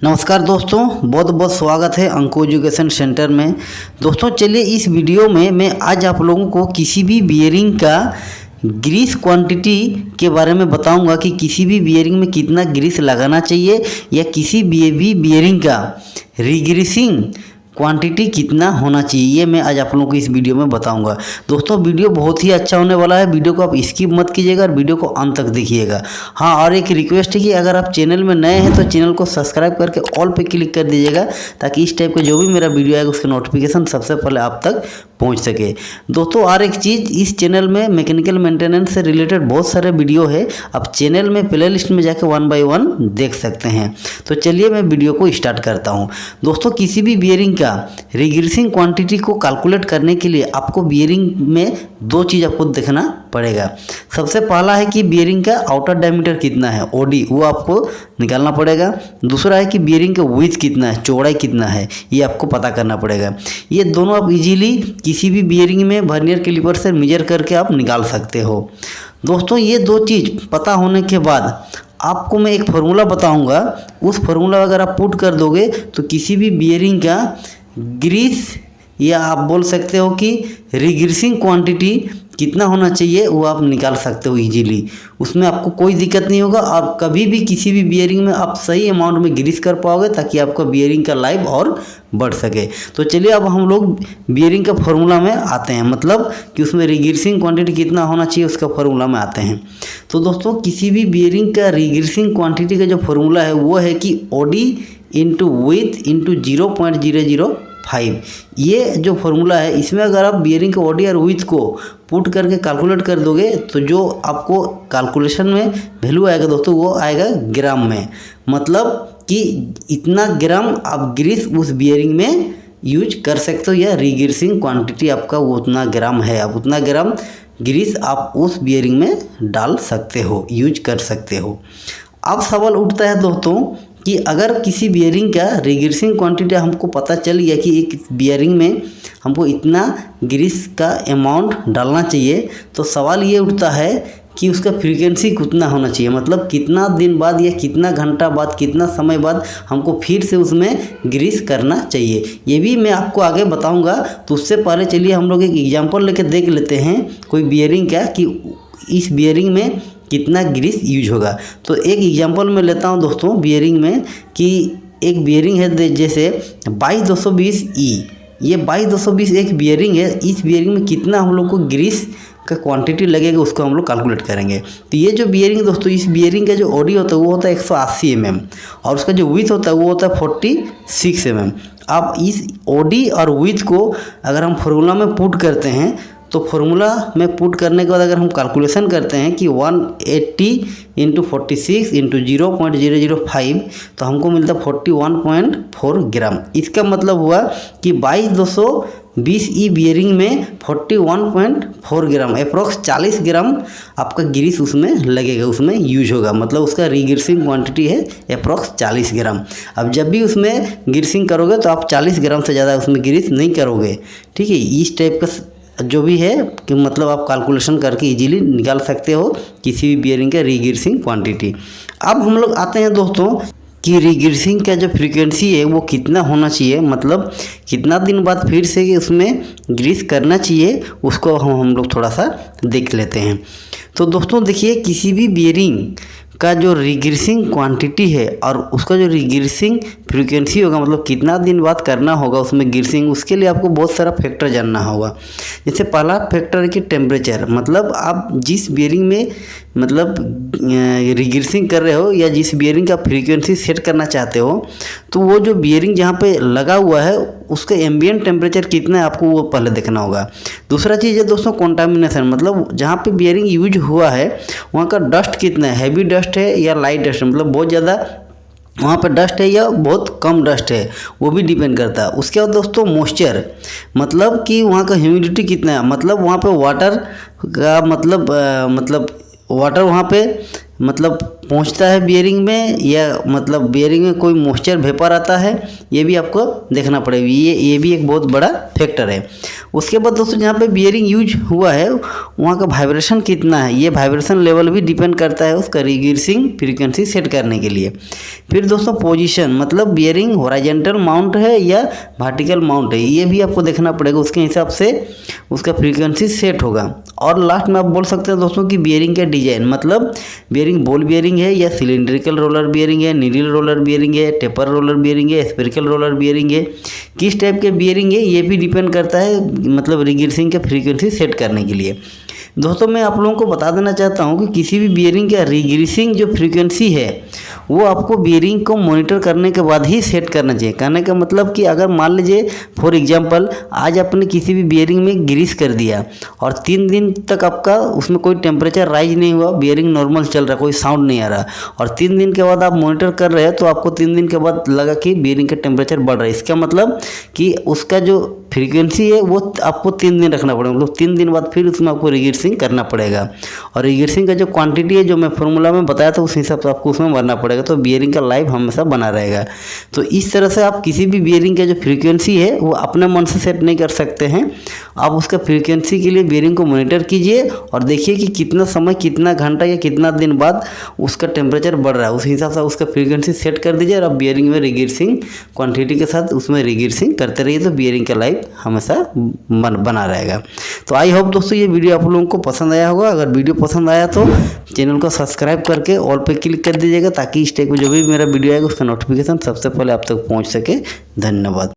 नमस्कार दोस्तों, बहुत बहुत स्वागत है अंको एजुकेशन सेंटर में। दोस्तों चलिए इस वीडियो में मैं आज आप लोगों को किसी भी बियरिंग का ग्रीस क्वांटिटी के बारे में बताऊंगा कि किसी भी बियरिंग में कितना ग्रीस लगाना चाहिए या किसी भी बियरिंग का रीग्रीसिंग क्वांटिटी कितना होना चाहिए, ये मैं आज आप लोगों को इस वीडियो में बताऊंगा। दोस्तों वीडियो बहुत ही अच्छा होने वाला है, वीडियो को आप स्किप मत कीजिएगा और वीडियो को अंत तक देखिएगा। हाँ, और एक रिक्वेस्ट है कि अगर आप चैनल में नए हैं तो चैनल को सब्सक्राइब करके ऑल पे क्लिक कर दीजिएगा ताकि इस टाइप का जो भी मेरा वीडियो आएगा उसका नोटिफिकेशन सबसे पहले आप तक पहुँच सके। दोस्तों और एक चीज़, इस चैनल में मैकेनिकल मेंटेनेंस से रिलेटेड बहुत सारे वीडियो है, आप चैनल में प्ले लिस्ट में जाके 1 बाय 1 देख सकते हैं। तो चलिए मैं वीडियो को स्टार्ट करता हूँ। दोस्तों किसी भी बियरिंग का रीग्रीसिंग क्वांटिटी को कैलकुलेट करने के लिए आपको बियरिंग में दो चीज़ आपको देखना पड़ेगा। सबसे पहला है कि बियरिंग का आउटर डायमीटर कितना है, ओडी, वो आपको निकालना पड़ेगा। दूसरा है कि बियरिंग का विड्थ कितना है, चौड़ाई कितना है, ये आपको पता करना पड़ेगा। ये दोनों आप इजीली किसी भी बियरिंग में वर्नियर कैलिपर से मेजर करके आप निकाल सकते हो। दोस्तों ये दो चीज़ पता होने के बाद आपको मैं एक फार्मूला बताऊंगा, उस फार्मूला अगर आप पुट कर दोगे तो किसी भी बियरिंग का ग्रीस या आप बोल सकते हो कि रीग्रीसिंग क्वांटिटी कितना होना चाहिए वो आप निकाल सकते हो इजीली। उसमें आपको कोई दिक्कत नहीं होगा और कभी भी किसी भी बियरिंग में आप सही अमाउंट में ग्रीस कर पाओगे ताकि आपका बियरिंग का लाइफ और बढ़ सके। तो चलिए अब हम लोग बियरिंग का फार्मूला में आते हैं, मतलब कि उसमें रीग्रीसिंग क्वांटिटी कितना होना चाहिए उसका फार्मूला में आते हैं। तो दोस्तों किसी भी बियरिंग का रीग्रीसिंग क्वांटिटी का जो फार्मूला है वो है कि ओडी इंटू विथ इंटू 0.005। ये जो फार्मूला है इसमें अगर आप बियरिंग के ओडी और विथ को पुट करके कैलकुलेट कर दोगे तो जो आपको कैलकुलेशन में वैल्यू आएगा दोस्तों वो आएगा ग्राम में, मतलब कि इतना ग्राम आप ग्रीस उस बियरिंग में यूज कर सकते हो या रीग्रीसिंग क्वांटिटी आपका वो उतना ग्राम है, आप उतना ग्राम ग्रीस आप उस बियरिंग में डाल सकते हो, यूज कर सकते हो। अब सवाल उठता है दोस्तों कि अगर किसी बियरिंग का रीग्रीसिंग क्वांटिटी हमको पता चल गया कि एक बियरिंग में हमको इतना ग्रीस का अमाउंट डालना चाहिए, तो सवाल ये उठता है कि उसका फ्रीक्वेंसी कितना होना चाहिए, मतलब कितना दिन बाद या कितना घंटा बाद, कितना समय बाद हमको फिर से उसमें ग्रीस करना चाहिए। ये भी मैं आपको आगे बताऊंगा। तो उससे पहले चलिए हम लोग एक एग्जांपल लेके देख लेते हैं कोई बियरिंग का कि इस बियरिंग में कितना ग्रीस यूज होगा। तो एक एग्जांपल मैं लेता हूं दोस्तों बियरिंग में कि एक बियरिंग है जैसे 22220E। ये 22220 एक बियरिंग है, इस बियरिंग में कितना हम लोग को ग्रीस का क्वांटिटी लगेगा उसको हम लोग कैलकुलेट करेंगे। तो ये जो बियरिंग दोस्तों, इस बियरिंग का जो ओडी होता है वो होता है 180 mm और उसका जो विथ होता है वो होता है 46 mm। अब इस ओडी और विथ को अगर हम फार्मूला में पुट करते हैं तो फार्मूला में पुट करने के बाद अगर हम कैलकुलेशन करते हैं कि 180 इंटू 46 इंटू 0.005 तो हमको मिलता है 41.4 ग्राम। इसका मतलब हुआ कि 22220E बियरिंग में 41.4 ग्राम, अप्रॉक्स 40 ग्राम आपका ग्रीस उसमें लगेगा, उसमें यूज होगा, मतलब उसका रीग्रीसिंग क्वांटिटी है अप्रॉक्स 40 ग्राम। अब जब भी उसमें ग्रीसिंग करोगे तो आप 40 ग्राम से ज़्यादा उसमें ग्रीस नहीं करोगे, ठीक है। इस टाइप का जो भी है कि मतलब आप कैलकुलेशन करके इजीली निकाल सकते हो किसी भी बियरिंग का रीग्रीसिंग क्वांटिटी। अब हम लोग आते हैं दोस्तों कि रीग्रीसिंग का जो फ्रीक्वेंसी है वो कितना होना चाहिए, मतलब कितना दिन बाद फिर से उसमें ग्रीस करना चाहिए, उसको हम लोग थोड़ा सा देख लेते हैं। तो दोस्तों देखिए किसी भी बियरिंग का जो रीग्रीसिंग क्वांटिटी है और उसका जो रीग्रीसिंग फ्रीक्वेंसी होगा, मतलब कितना दिन बाद करना होगा उसमें ग्रीसिंग, उसके लिए आपको बहुत सारा फैक्टर जानना होगा। जैसे पहला फैक्टर है कि टेम्परेचर, मतलब आप जिस बियरिंग में मतलब रीग्रीसिंग कर रहे हो या जिस बियरिंग का फ्रीक्वेंसी सेट करना चाहते हो तो वो जो बियरिंग जहाँ पे लगा हुआ है उसका एम्बिएंट टेम्परेचर कितना है आपको वो पहले देखना होगा। दूसरा चीज़ है दोस्तों कंटामिनेशन, मतलब जहाँ पे बियरिंग यूज हुआ है वहाँ का डस्ट कितना है, हैवी डस्ट है या लाइट डस्ट है, मतलब बहुत ज़्यादा वहाँ पर डस्ट है या बहुत कम डस्ट है, वो भी डिपेंड करता है। उसके बाद दोस्तों मॉइस्चर, मतलब कि वहाँ का ह्यूमिडिटी कितना है, मतलब वहाँ पे वाटर का मतलब वाटर वहाँ पे मतलब पहुंचता है बियरिंग में, या मतलब बियरिंग में कोई मॉइस्चर वेपर आता है, ये भी आपको देखना पड़ेगा। ये भी एक बहुत बड़ा फैक्टर है। उसके बाद दोस्तों जहाँ पे बियरिंग यूज हुआ है वहाँ का वाइब्रेशन कितना है, ये वाइब्रेशन लेवल भी डिपेंड करता है उसका रिग्रेसिंग फ्रीक्वेंसी सेट करने के लिए। फिर दोस्तों पोजीशन, मतलब बियरिंग हॉरिजॉन्टल माउंट है या वर्टिकल माउंट है, ये भी आपको देखना पड़ेगा, उसके हिसाब से उसका फ्रीक्वेंसी सेट होगा। और लास्ट में आप बोल सकते हैं दोस्तों कि बियरिंग का डिजाइन, मतलब बियरिंग बॉल बियरिंग है या सिलिंड्रिकल रोलर बियरिंग है, नीडल रोलर बियरिंग है, टेपर रोलर बियरिंग है, स्फेरिकल रोलर बियरिंग है, किस टाइप के बियरिंग है, ये भी डिपेंड करता है मतलब रिग्रेसिंग के फ्रीक्वेंसी सेट करने के लिए। दोस्तों मैं आप लोगों को बता देना चाहता हूँ कि किसी भी बियरिंग का रिग्रेसिंग जो फ्रीक्वेंसी है वो आपको बियरिंग को मॉनिटर करने के बाद ही सेट करना चाहिए। कहने का मतलब कि अगर मान लीजिए फॉर एग्जांपल आज आपने किसी भी बियरिंग में ग्रीस कर दिया और 3 दिन तक आपका उसमें कोई टेम्परेचर राइज नहीं हुआ, बियरिंग नॉर्मल चल रहा, कोई साउंड नहीं आ रहा, और 3 दिन के बाद आप मॉनिटर कर रहे हैं तो आपको 3 दिन के बाद लगा कि बियरिंग का टेम्परेचर बढ़ रहा है, इसका मतलब कि उसका जो फ्रीक्वेंसी है वो आपको 3 दिन रखना पड़ेगा, मतलब 3 दिन बाद फिर उसमें आपको रिग्रेसिंग करना पड़ेगा। और रिग्रेसिंग का जो क्वांटिटी है जो मैं फॉर्मूला में बताया था उस हिसाब से आपको उसमें भरना पड़ेगा, तो बियरिंग का लाइफ हमेशा बना रहेगा। तो इस तरह से आप किसी भी बियरिंग का जो फ्रीक्वेंसी है वो अपने मन से सेट नहीं कर सकते हैं। आप उसका फ्रीक्वेंसी के लिए बियरिंग को मॉनिटर कीजिए और देखिए कि कितना समय, कितना घंटा या कितना दिन बाद उसका टेम्परेचर बढ़ रहा है, उस हिसाब से उसका फ्रीक्वेंसी सेट कर दीजिए और आप बियरिंग में रिग्रेसिंग क्वांटिटी के साथ उसमें रिग्रेसिंग करते रहिए, तो बियरिंग का लाइफ हमेशा बना रहेगा। तो आई होप दोस्तों ये वीडियो आप लोगों को पसंद आया होगा। अगर वीडियो पसंद आया तो चैनल को सब्सक्राइब करके ऑल पे क्लिक कर दीजिएगा, ताकि इस टाइप का जो भी मेरा वीडियो आएगा उसका नोटिफिकेशन सबसे पहले आप तक पहुंच सके। धन्यवाद।